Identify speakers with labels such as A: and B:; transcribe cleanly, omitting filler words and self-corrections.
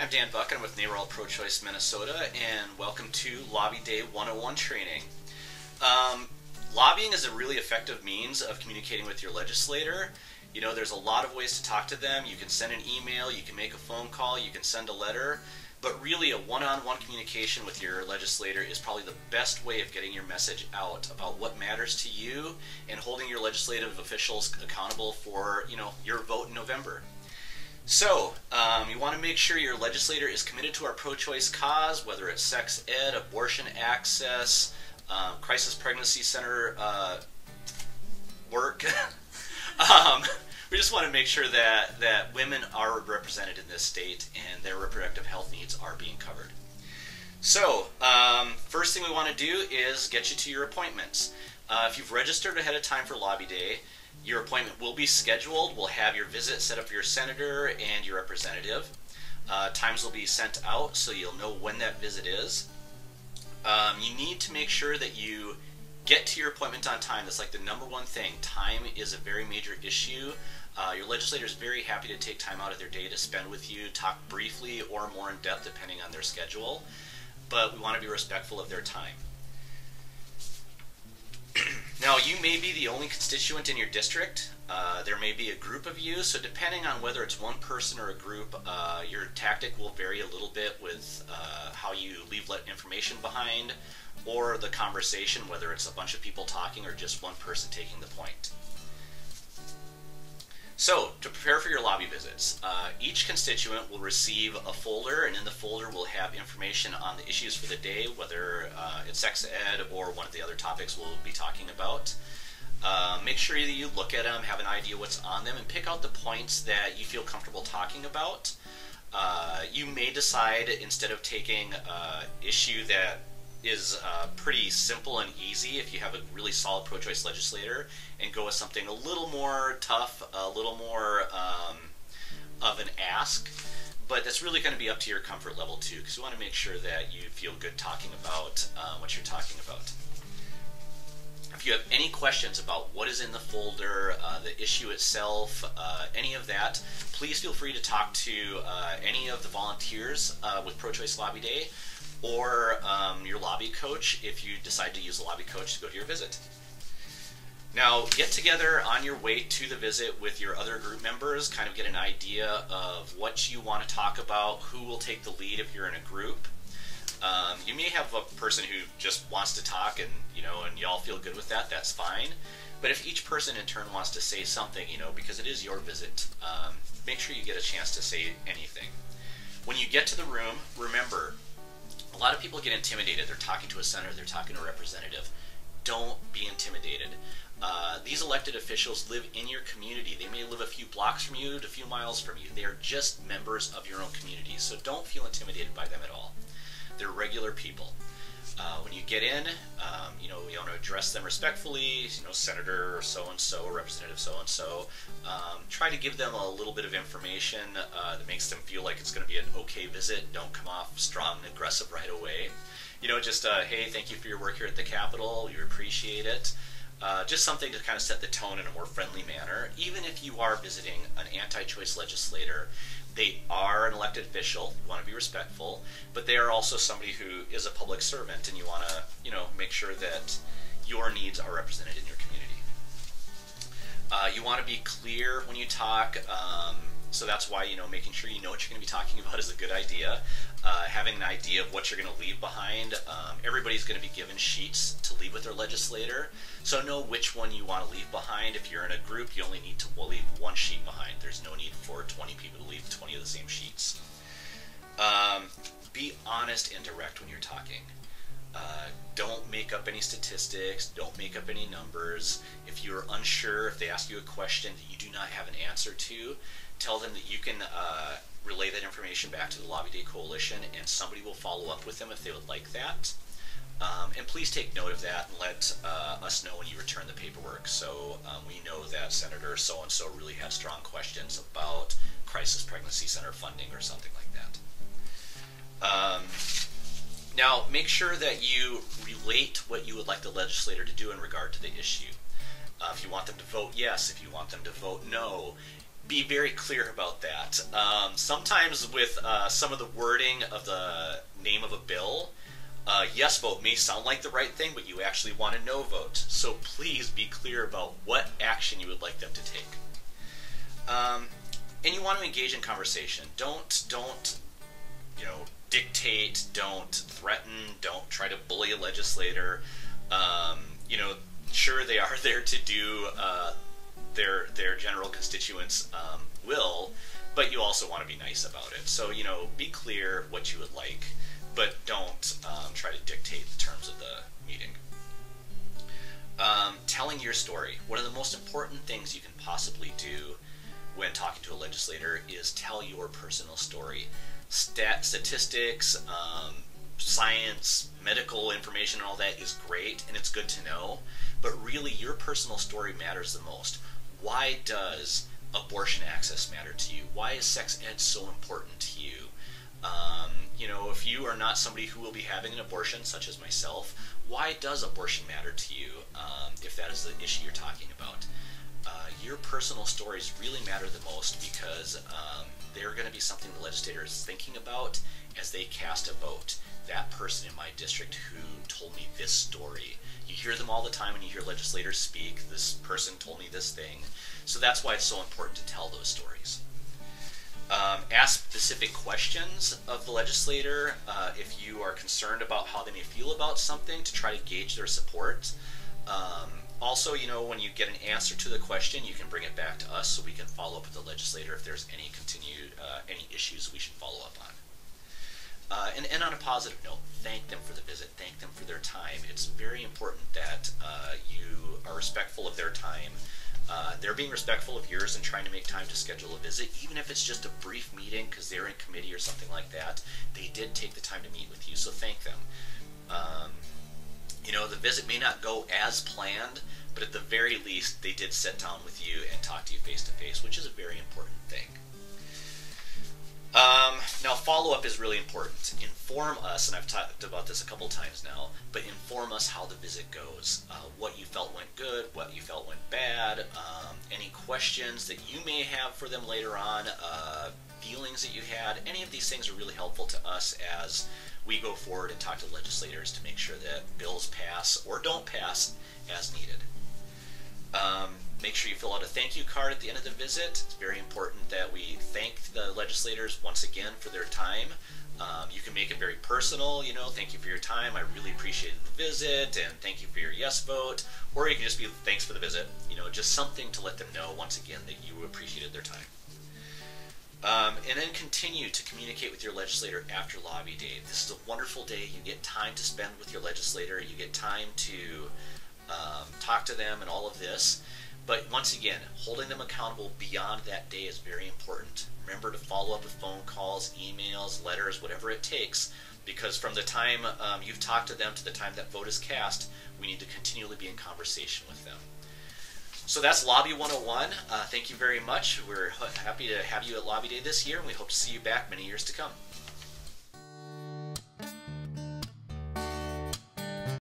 A: I'm Dan Buck, I'm with NARAL Pro-Choice Minnesota, and welcome to Lobby Day 101 training. Lobbying is a really effective means of communicating with your legislator. You know, there's a lot of ways to talk to them. You can send an email, you can make a phone call, you can send a letter, but really a one-on-one communication with your legislator is probably the best way of getting your message out about what matters to you and holding your legislative officials accountable for, your vote in November. So, you want to make sure your legislator is committed to our pro-choice cause, whether it's sex ed, abortion access, crisis pregnancy center work. We just want to make sure that women are represented in this state and their reproductive health needs are being covered. So, first thing we want to do is get you to your appointments. If you've registered ahead of time for Lobby Day, your appointment will be scheduled. We'll have your visit set up for your senator and your representative. Times will be sent out so you'll know when that visit is. You need to make sure that you get to your appointment on time. That's like the number one thing. Time is a very major issue. Your legislator is very happy to take time out of their day to spend with you, talk briefly or more in depth depending on their schedule, but we want to be respectful of their time. Now, you may be the only constituent in your district. There may be a group of you, so depending on whether it's one person or a group, your tactic will vary a little bit with how you leave information behind, or the conversation, whether it's a bunch of people talking or just one person taking the point. So, to prepare for your lobby visits, each constituent will receive a folder, and in the folder will have information on the issues for the day, whether it's sex ed or one of the other topics we'll be talking about. Make sure that you look at them, have an idea what's on them, and pick out the points that you feel comfortable talking about. You may decide, instead of taking an issue that is pretty simple and easy, if you have a really solid pro-choice legislator, and go with something a little more tough, a little more of an ask, but that's really going to be up to your comfort level too, because you want to make sure that you feel good talking about what you're talking about. If you have any questions about what is in the folder, the issue itself, any of that, please feel free to talk to any of the volunteers with Pro-Choice Lobby Day, or your lobby coach if you decide to use a lobby coach to go to your visit. Now, get together on your way to the visit with your other group members, kind of get an idea of what you want to talk about, who will take the lead if you're in a group. You may have a person who just wants to talk and y'all feel good with that, that's fine. But if each person in turn wants to say something, because it is your visit, make sure you get a chance to say anything. When you get to the room, remember, a lot of people get intimidated. They're talking to a senator, they're talking to a representative. Don't be intimidated. These elected officials live in your community. They may live a few blocks from you, a few miles from you. They are just members of your own community, so don't feel intimidated by them at all. They're regular people. When you get in, you want to address them respectfully, Senator so-and-so, Representative so-and-so. Try to give them a little bit of information that makes them feel like it's going to be an okay visit. Don't come off strong and aggressive right away. Just, hey, thank you for your work here at the Capitol. We appreciate it. Just something to kind of set the tone in a more friendly manner. Even if you are visiting an anti-choice legislator, they are an elected official. You want to be respectful, but they are also somebody who is a public servant, and you want to, make sure that your needs are represented in your community. You want to be clear when you talk, so that's why, making sure you know what you're going to be talking about is a good idea. Having an idea of what you're going to leave behind. Everybody's going to be given sheets to leave with their legislator, so know which one you want to leave behind. If you're in a group, you only need to leave one sheet behind. There's no need for 20 people to leave 20 of the same sheets. Be honest and direct when you're talking. Don't make up any statistics, don't make up any numbers. If you're unsure, if they ask you a question that you do not have an answer to, tell them that you can relay that information back to the Lobby Day Coalition, and somebody will follow up with them if they would like that. And please take note of that and let us know when you return the paperwork, so we know that Senator so-and-so really had strong questions about crisis pregnancy center funding or something like that. Now, make sure that you relate what you would like the legislator to do in regard to the issue. If you want them to vote yes, if you want them to vote no, Be very clear about that. Sometimes with some of the wording of the name of a bill, yes vote may sound like the right thing, but you actually want a no vote. So please be clear about what action you would like them to take. And you want to engage in conversation. Don't dictate. Don't threaten. Don't try to bully a legislator. Sure, they are there to do their general constituents' will, but you also want to be nice about it. So be clear what you would like, but don't try to dictate the terms of the meeting. Telling your story. One of the most important things you can possibly do when talking to a legislator is tell your personal story. Statistics, science, medical information, and all that is great, and it's good to know, but really your personal story matters the most. Why does abortion access matter to you? Why is sex ed so important to you? If you are not somebody who will be having an abortion, such as myself, why does abortion matter to you if that is the issue you're talking about? Your personal stories really matter the most because they're going to be something the legislator is thinking about as they cast a vote. That person in my district who told me this story. You hear them all the time when you hear legislators speak. This person told me this thing. So that's why it's so important to tell those stories. Ask specific questions of the legislator if you are concerned about how they may feel about something to try to gauge their support. Also, when you get an answer to the question, you can bring it back to us so we can follow up with the legislator if there's any any issues we should follow up on. And on a positive note, thank them for the visit, thank them for their time. It's very important that you are respectful of their time. They're being respectful of yours and trying to make time to schedule a visit, even if it's just a brief meeting because they're in committee or something like that. They did take the time to meet with you, so thank them. The visit may not go as planned, but at the very least, they did sit down with you and talk to you face to face, which is a very important thing. Now, follow-up is really important. Inform us, and I've talked about this a couple times now, but inform us how the visit goes. What you felt went good, what you felt went bad, any questions that you may have for them later on, feelings that you had. Any of these things are really helpful to us as we go forward and talk to legislators to make sure that bills pass or don't pass as needed. Make sure you fill out a thank you card at the end of the visit. It's very important that we thank the legislators once again for their time. You can make it very personal, thank you for your time, I really appreciated the visit, and thank you for your yes vote. Or you can just be thanks for the visit, just something to let them know once again that you appreciated their time. And then continue to communicate with your legislator after lobby day. This is a wonderful day. You get time to spend with your legislator. You get time to talk to them and all of this. But once again, holding them accountable beyond that day is very important. Remember to follow up with phone calls, emails, letters, whatever it takes, because from the time you've talked to them to the time that vote is cast, we need to continually be in conversation with them. So that's Lobby 101. Thank you very much. We're happy to have you at Lobby Day this year, and we hope to see you back many years to come.